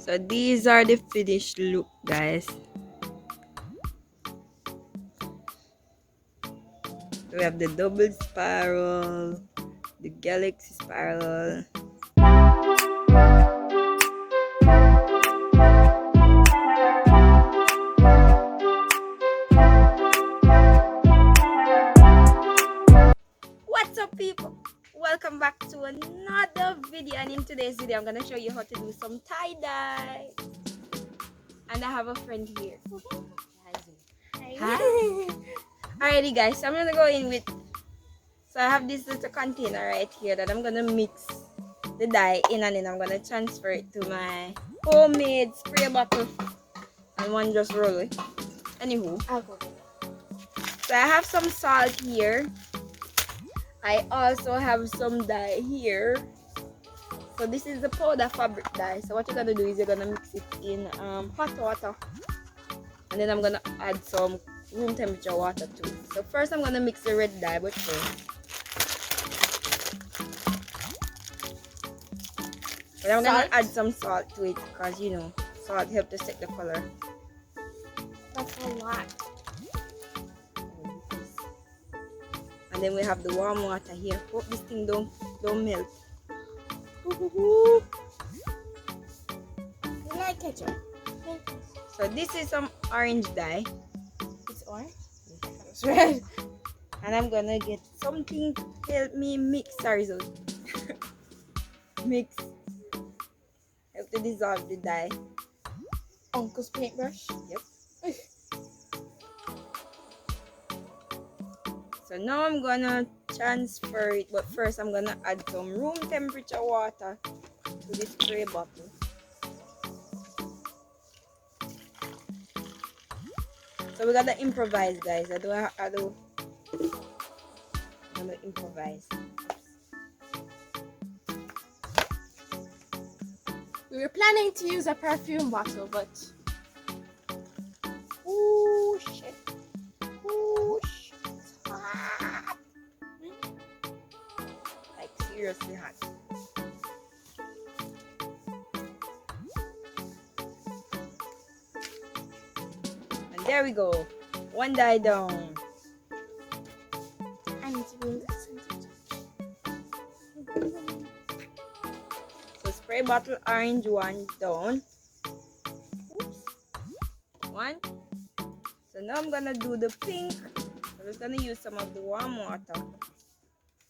So these are the finished look, guys. We have the double spiral, the galaxy spiral. What's up, people? Welcome back to another video, and in today's video I'm gonna show you how to do some tie-dye. And I have a friend here. Hi. Alrighty, guys, so I'm gonna go in with, so I have this little container right here that I'm gonna mix the dye in, and then I'm gonna transfer it to my homemade spray bottle and one just roll it. Anywho, so I have some salt here. I also have some dye here. So this is the powder fabric dye. So what you're gonna do is you're gonna mix it in hot water, and then I'm gonna add some room temperature water to it. So first I'm gonna mix the red dye, but I'm gonna add some salt to it because you know salt helps to set the color. That's a lot. And then we have the warm water here. Hope this thing don't melt. You like ketchup? So this is some orange dye. It's orange? It's red. And I'm gonna get something to help me mix. Sorry, Zoe. Mix. Help to dissolve the dye. Uncle's paintbrush? Yep. So now I'm gonna transfer it, but first I'm gonna add some room temperature water to this spray bottle. So we gotta improvise, guys. I'm gonna improvise. We were planning to use a perfume bottle, but Ooh, shit. Ooh, shit. Like seriously hot. And there we go. One dye down. I need to be in the center. So spray bottle orange one down. Oops. One. So now I'm gonna do the pink. I'm just gonna use some of the warm water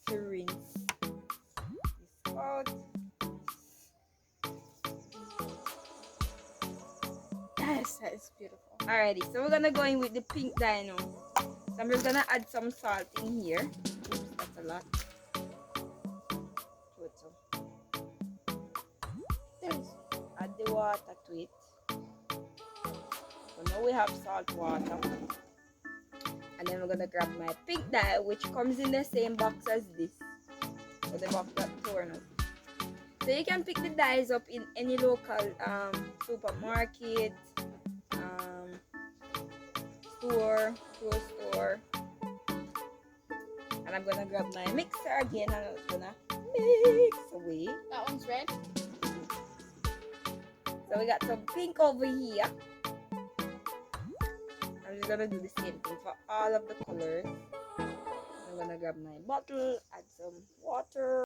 to rinse this out. Yes, that is beautiful. Alrighty, so we're gonna go in with the pink dye now. So I'm just gonna add some salt in here. Oops, that's a lot. Throw it so. Add the water to it. So now we have salt water. And then we're gonna grab my pink dye, which comes in the same box as this. So the box got torn up. So you can pick the dyes up in any local supermarket, store. And I'm gonna grab my mixer again, and I'm gonna mix away. That one's red. So we got some pink over here. I'm just gonna do the same thing for all of the colors. I'm gonna grab my bottle, add some water.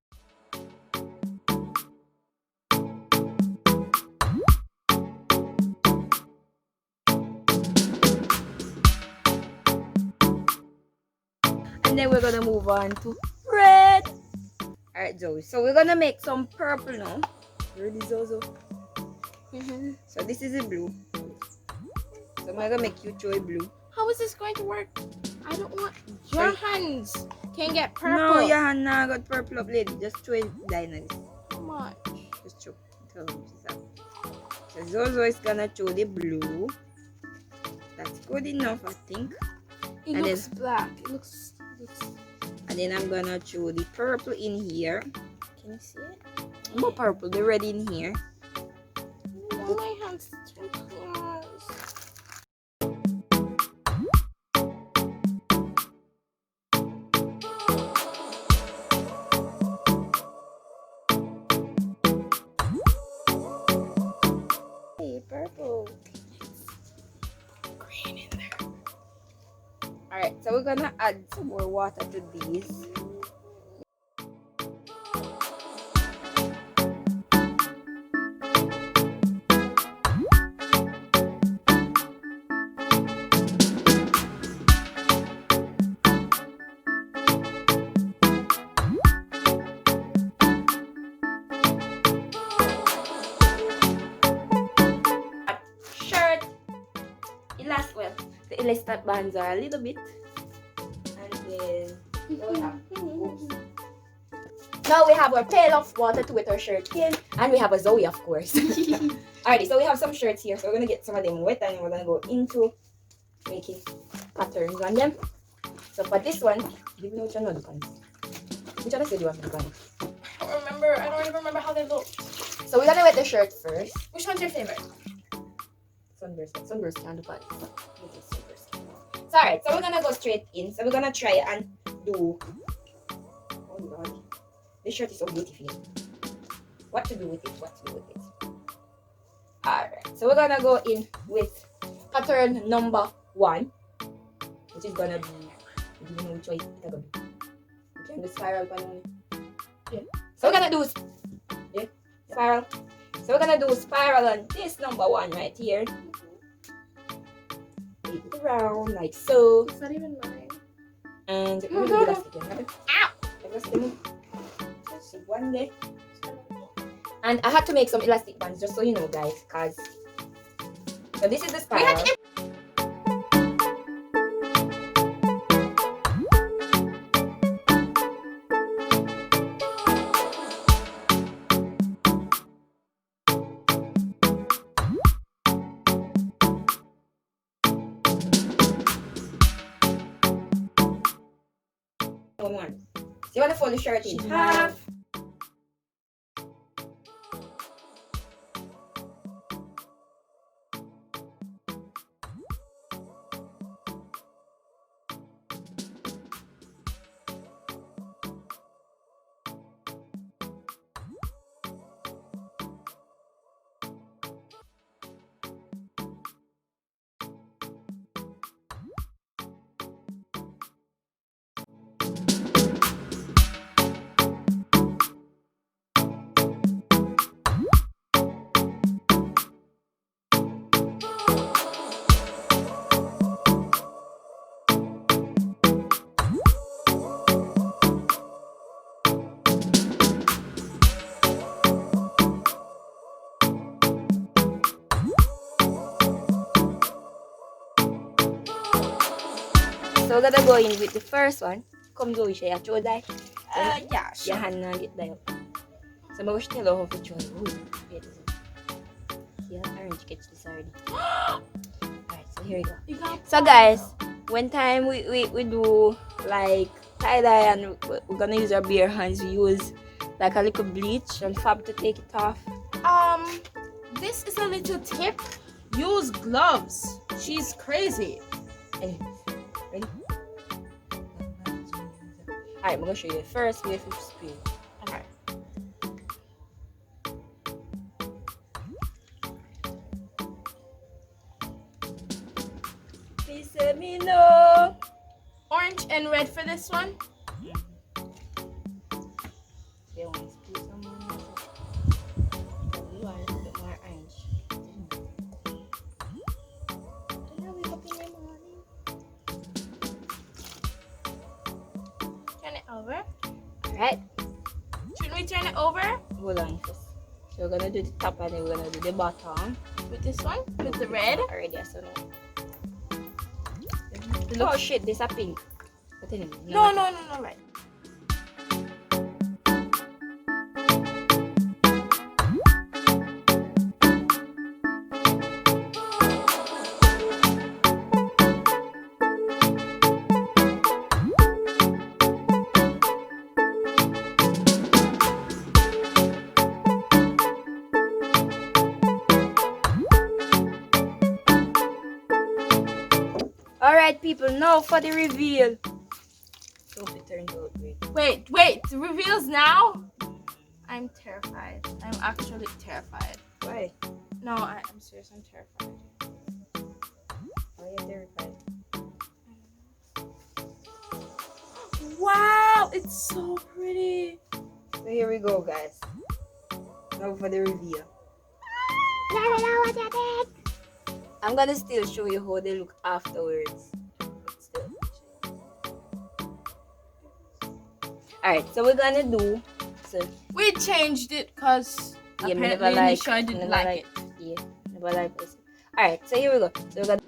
And then we're gonna move on to red. Alright, Zoe. So we're gonna make some purple now. Ready, Zozo? So this is a blue. So I'm gonna make you show blue. How is this going to work? I don't want your hands can get purple. No, your hand now got purple up, lady. Just throw it down on this. How much? Just choke. Tell me she's up. So Zozo is gonna show the blue. That's good enough, I think. It And looks black. It looks. And then I'm gonna show the purple in here. Can you see it? More purple, the red in here. Oh, my hands too close. So we're gonna add some more water to these. Shirt, the elastic bands are a little bit, and then now we have our pail of water to wet our shirt in, and we have a Zoe, of course. Alrighty, so we have some shirts here, so we're gonna get some of them wet, and we're gonna go into making patterns on them. So for this one, do you know which one are the pants? Which one I said you want the pants? I don't remember. I don't even remember how they look. So we're gonna wet the shirt first. Which one's your favorite? Sunburst and the pants. So alright, so we're gonna go straight in. So we're gonna try and do. Oh Lord, this shirt is so beautiful. What to do with it? Alright, so we're gonna go in with pattern number 1, which is gonna be. I don't know which way it's gonna be. You can do spiral one. Yeah. So we're gonna do spiral. So we're gonna do spiral on this number 1 right here. Take it around like so. It's not even mine. And we're gonna do elastic again. Ow! Just one day. And I had to make some elastic bands just so you know, guys, cause so this is the spiral. One. So you want to fold the shirt in half. So we're gonna go in with the first one. Come Zoe, share your die. Yeah, sure. Your hand now get there. So I'm going to tell you how to try. See how orange catch this already. Alright, so here we go. So guys, one time we do like tie-dye and we're gonna use our bare hands. We use like a little bleach and fab to take it off. This is a little tip. Use gloves. She's crazy. Anyway, ready? Alright, I'm gonna show you the first way to spray. Alright. Please let me know. Orange and red for this one. They want to spray some more. You want a little bit more orange. Turn it over. Alright, Shouldn't we turn it over hold on first. So we're gonna do the top and then we're gonna do the bottom. with this one? With the red? Already, so no. Oh shit, there's a pink. But anyway, No, right. Alright people, now for the reveal. So it turns out great. Wait, the reveals now? I'm terrified. I'm actually terrified. Why? No, I'm serious, I'm terrified. Why are you terrified? Wow, it's so pretty. So here we go, guys. Now for the reveal. I'm gonna still show you how they look afterwards. Still. Alright, so we're gonna do. So We changed it because yeah, me apparently Nisha didn't never like it. Yeah, never like this. Alright, so here we go. So we're gonna.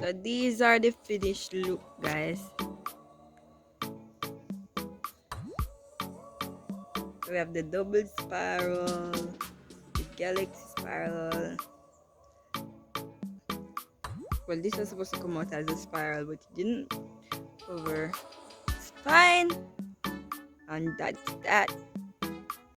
So these are the finished look, guys. We have the double spiral, the galaxy spiral. Well, this was supposed to come out as a spiral, but it didn't. Over. It's fine. And that's that.